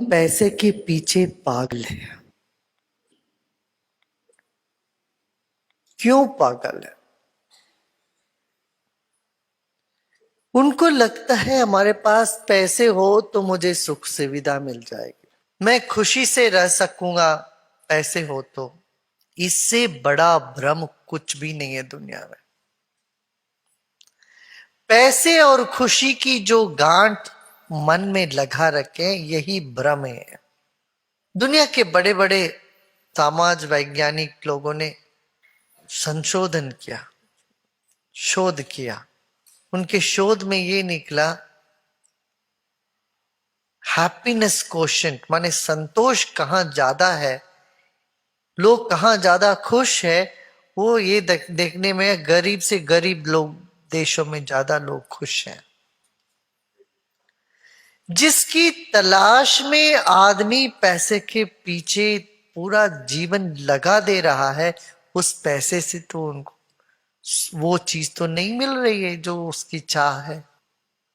पैसे के पीछे पागल है। क्यों पागल है? उनको लगता है हमारे पास पैसे हो तो मुझे सुख सुविधा मिल जाएगी, मैं खुशी से रह सकूंगा, पैसे हो तो। इससे बड़ा भ्रम कुछ भी नहीं है दुनिया में। पैसे और खुशी की जो गांठ मन में लगा रखे यही भ्रम है। दुनिया के बड़े बड़े समाज वैज्ञानिक लोगों ने संशोधन किया, शोध किया। उनके शोध में ये निकला, हैप्पीनेस कोशेंट माने संतोष कहां ज्यादा है, लोग कहां ज्यादा खुश है, वो ये देखने में गरीब से गरीब लोग देशों में ज्यादा लोग खुश हैं। जिसकी तलाश में आदमी पैसे के पीछे पूरा जीवन लगा दे रहा है, उस पैसे से तो उनको वो चीज तो नहीं मिल रही है जो उसकी चाह है।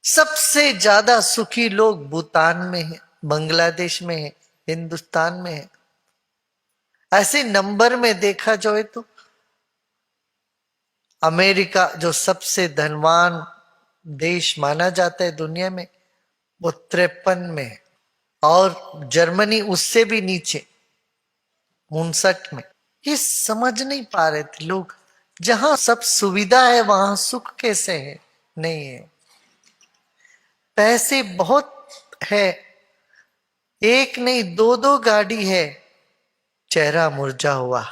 सबसे ज्यादा सुखी लोग भूटान में है, बांग्लादेश में है, हिंदुस्तान में है। ऐसे नंबर में देखा जाए तो अमेरिका जो सबसे धनवान देश माना जाता है दुनिया में, वो 53 में है। और जर्मनी उससे भी नीचे 59 में। ये समझ नहीं पा रहे थे लोग, जहां सब सुविधा है वहां सुख कैसे है? नहीं है। पैसे बहुत है, एक नहीं दो दो गाड़ी है, चेहरा मुरझा हुआ।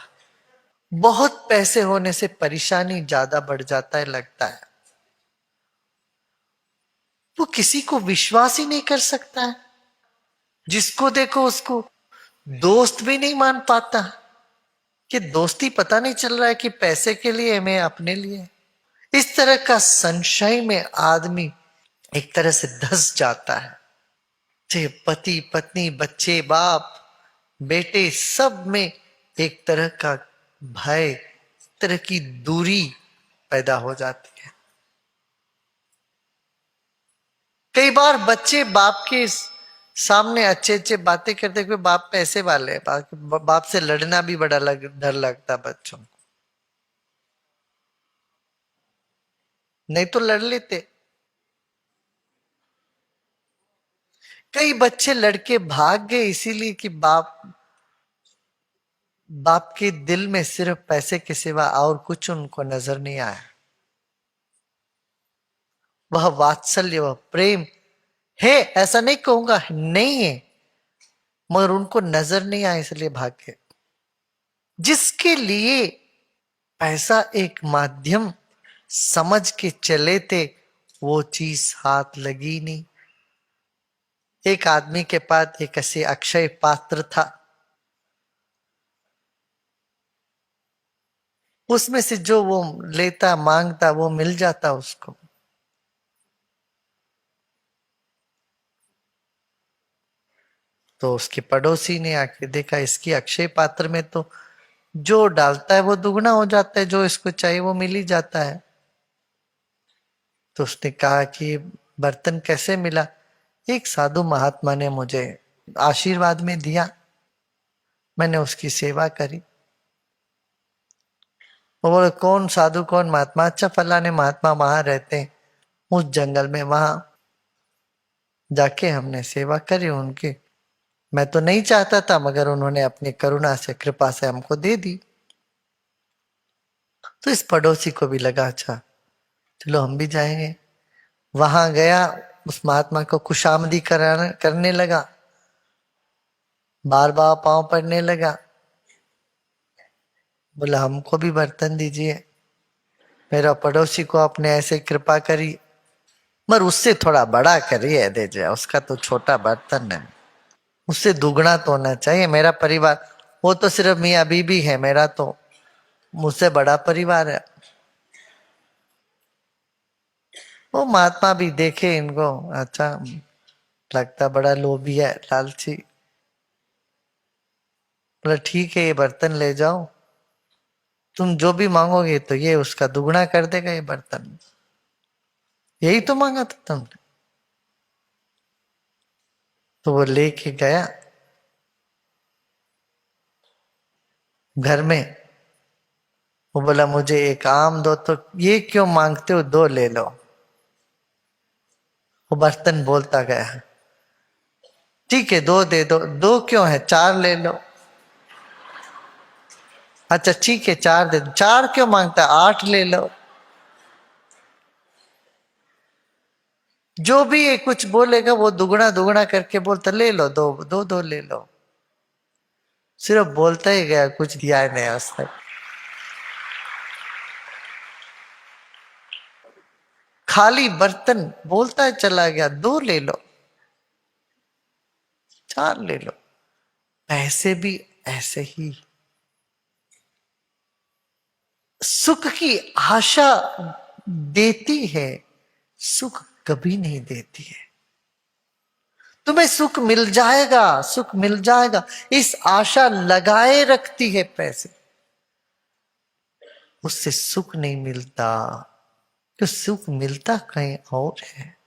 बहुत पैसे होने से परेशानी ज्यादा बढ़ जाता है लगता है। वो किसी को विश्वास ही नहीं कर सकता है, जिसको देखो उसको दोस्त भी नहीं मान पाता। कि दोस्ती पता नहीं चल रहा है कि पैसे के लिए मैं अपने लिए। इस तरह का संशय में आदमी एक तरह से धस जाता है। चाहे पति पत्नी बच्चे बाप बेटे सब में एक तरह का भय, एक तरह की दूरी पैदा हो जाती है। कई बार बच्चे बाप के सामने अच्छे अच्छे बातें करते हुए बाप पैसे वाले हैं, बाप से लड़ना भी बड़ा डर लगता बच्चों को। नहीं तो लड़ लेते। कई बच्चे लड़के भाग गए इसीलिए कि बाप के दिल में सिर्फ पैसे के सिवा और कुछ उनको नजर नहीं आया। वह वात्सल्य वह प्रेम है ऐसा नहीं कहूंगा, नहीं है, मगर उनको नजर नहीं आया इसलिए भाग गए। जिसके लिए पैसा एक माध्यम समझ के चले थे, वो चीज हाथ लगी नहीं। एक आदमी के पास एक ऐसे अक्षय पात्र था, उसमें से जो वो लेता मांगता वो मिल जाता उसको। तो उसके पड़ोसी ने आके देखा, इसकी अक्षय पात्र में तो जो डालता है वो दुगना हो जाता है, जो इसको चाहिए वो मिल ही जाता है। तो उसने कहा कि बर्तन कैसे मिला? एक साधु महात्मा ने मुझे आशीर्वाद में दिया, मैंने उसकी सेवा करी। वो बोले कौन साधु कौन महात्मा? अच्छा फलाने महात्मा वहां रहते हैं उस जंगल में, वहां जाके हमने सेवा करी उनकी। मैं तो नहीं चाहता था मगर उन्होंने अपनी करुणा से कृपा से हमको दे दी। तो इस पड़ोसी को भी लगा अच्छा चलो हम भी जाएंगे। वहां गया, उस महात्मा को खुशामदी करने लगा, बार बार पांव पड़ने लगा, बोला हमको भी बर्तन दीजिए। मेरा पड़ोसी को आपने ऐसे कृपा करी, मगर उससे थोड़ा बड़ा करिए दीजिए, उसका तो छोटा बर्तन है, उससे दुगना तो होना चाहिए। मेरा परिवार, वो तो सिर्फ मियाँ बीबी है, मेरा तो मुझसे बड़ा परिवार है। वो महात्मा भी देखे इनको, अच्छा लगता बड़ा लोभी है लालची। बोला ठीक है ये बर्तन ले जाओ, तुम जो भी मांगोगे तो ये उसका दुगना कर देगा ये बर्तन। यही तो मांगा था तुमने। तो वो लेके गया घर में। वो बोला मुझे एक आम दो, तो ये क्यों मांगते हो, दो ले लो। वो बर्तन बोलता गया, ठीक है दो दे दो, दो क्यों है, चार ले लो। अच्छा ठीक है चार दे दो, चार क्यों मांगता है, आठ ले लो। जो भी ये कुछ बोलेगा वो दुगना दुगना करके बोलता, ले लो दो दो दो ले लो। सिर्फ बोलता ही गया, कुछ दिया ही नहीं आज तक। खाली बर्तन बोलता है चला गया, दो ले लो, चार ले लो। पैसे भी ऐसे ही, सुख की आशा देती है, सुख कभी नहीं देती है। तुम्हें सुख मिल जाएगा, सुख मिल जाएगा, इस आशा लगाए रखती है पैसे, उससे सुख नहीं मिलता। तो सुख मिलता कहीं और है।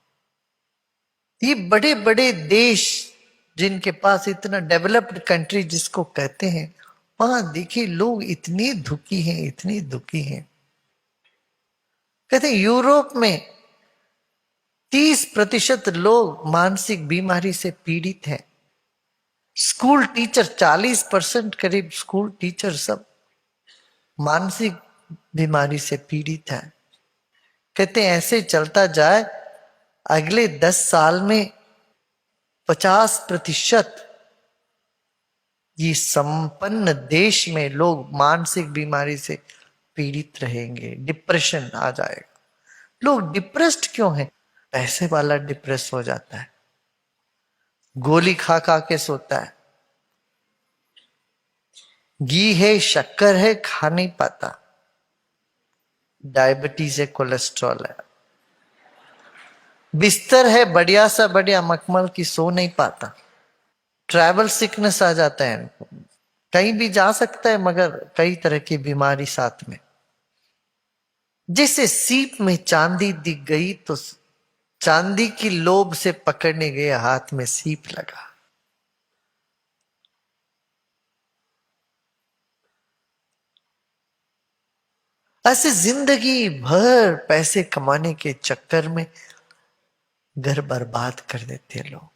ये बड़े बड़े देश जिनके पास इतना डेवलप्ड कंट्री जिसको कहते हैं, वहां देखिए लोग इतनी दुखी हैं, इतनी दुखी हैं। कहते हैं यूरोप में 30% लोग मानसिक बीमारी से पीड़ित हैं। स्कूल टीचर 40% करीब स्कूल टीचर सब मानसिक बीमारी से पीड़ित है। कहते हैं ऐसे चलता जाए अगले 10 साल में 50% ये संपन्न देश में लोग मानसिक बीमारी से पीड़ित रहेंगे, डिप्रेशन आ जाएगा। लोग डिप्रेस्ड क्यों हैं? पैसे वाला डिप्रेस हो जाता है, गोली खा खा के सोता है, घी है शक्कर है खा नहीं पाता, डायबिटीज है कोलेस्ट्रॉल है, बिस्तर है बढ़िया सा बढ़िया मखमल की, सो नहीं पाता, ट्रैवल सिकनेस आ जाता है इनको, कहीं भी जा सकता है मगर कई तरह की बीमारी साथ में। जैसे सीप में चांदी दिख गई तो चांदी की लोभ से पकड़ने गए, हाथ में सीप लगा। ऐसे जिंदगी भर पैसे कमाने के चक्कर में घर बर्बाद कर देते हैं लोग।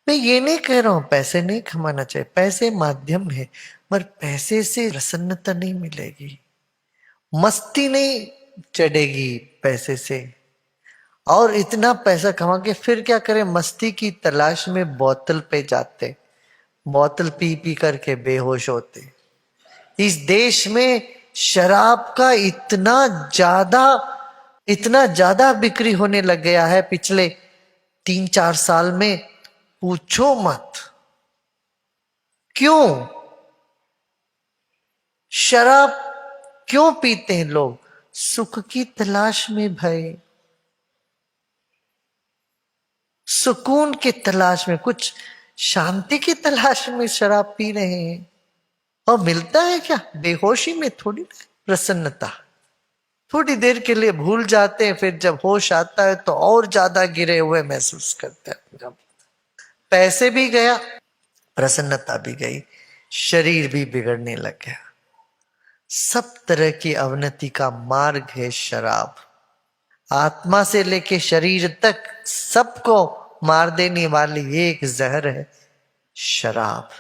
मैं ये नहीं कह रहा हूं पैसे नहीं कमाना चाहिए, पैसे माध्यम है, पर पैसे से प्रसन्नता नहीं मिलेगी, मस्ती नहीं चढ़ेगी पैसे से। और इतना पैसा कमा के फिर क्या करें, मस्ती की तलाश में बोतल पे जाते, बोतल पी पी करके बेहोश होते। इस देश में शराब का इतना ज्यादा बिक्री होने लग गया है पिछले 3-4 साल में, पूछो मत। क्यों? शराब क्यों पीते हैं लोग? सुख की तलाश में भाई, सुकून की तलाश में, कुछ शांति की तलाश में शराब पी रहे हैं। और मिलता है क्या? बेहोशी में थोड़ी प्रसन्नता, थोड़ी देर के लिए भूल जाते हैं, फिर जब होश आता है तो और ज्यादा गिरे हुए महसूस करते हैं। जब पैसे भी गया, प्रसन्नता भी गई, शरीर भी बिगड़ने लग गया। सब तरह की अवनति का मार्ग है शराब। आत्मा से लेके शरीर तक सबको मार देने वाली एक जहर है शराब।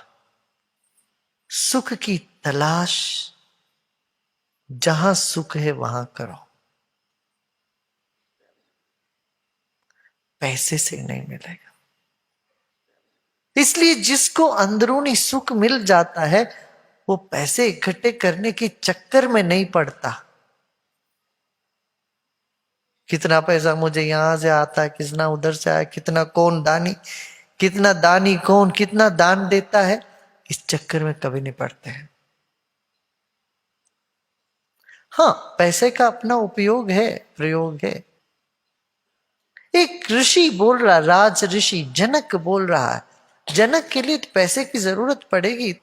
सुख की तलाश जहां सुख है वहां करो, पैसे से नहीं मिलेगा। इसलिए जिसको अंदरूनी सुख मिल जाता है वो पैसे इकट्ठे करने के चक्कर में नहीं पड़ता। कितना पैसा मुझे यहां से आता है, कितना उधर से आया, कितना कौन दानी, कितना दानी कौन कितना दान देता है, इस चक्कर में कभी नहीं पड़ते हैं। हाँ, पैसे का अपना उपयोग है, प्रयोग है। एक ऋषि बोल रहा, राज ऋषि जनक बोल रहा है, जनक के लिए तो पैसे की जरूरत पड़ेगी,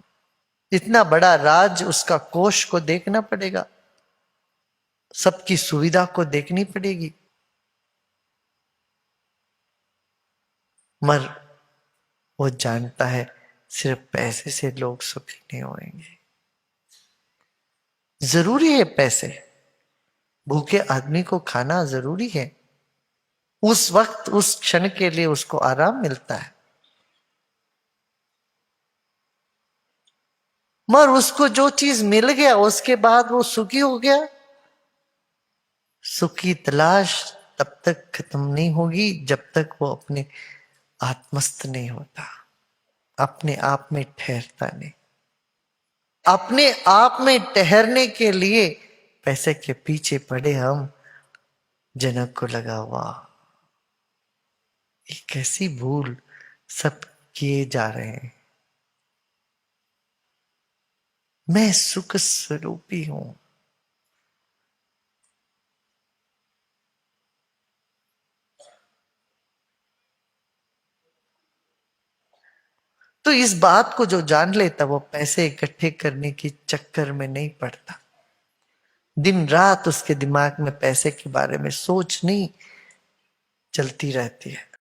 इतना बड़ा राज, उसका कोष को देखना पड़ेगा, सबकी सुविधा को देखनी पड़ेगी। मर वो जानता है सिर्फ पैसे से लोग सुखी नहीं होंगे। जरूरी है पैसे, भूखे आदमी को खाना जरूरी है, उस वक्त उस क्षण के लिए उसको आराम मिलता है, मगर उसको जो चीज मिल गया उसके बाद वो सुखी हो गया। सुख की तलाश तब तक खत्म नहीं होगी जब तक वो अपने आत्मस्थ नहीं होता, अपने आप में ठहरता नहीं। अपने आप में ठहरने के लिए पैसे के पीछे पड़े हम। जनक को लगा वाह, ये कैसी भूल सब किए जा रहे हैं, मैं सुख स्वरूपी हूं। तो इस बात को जो जान लेता वो पैसे इकट्ठे करने के चक्कर में नहीं पड़ता। दिन रात उसके दिमाग में पैसे के बारे में सोच नहीं चलती रहती है।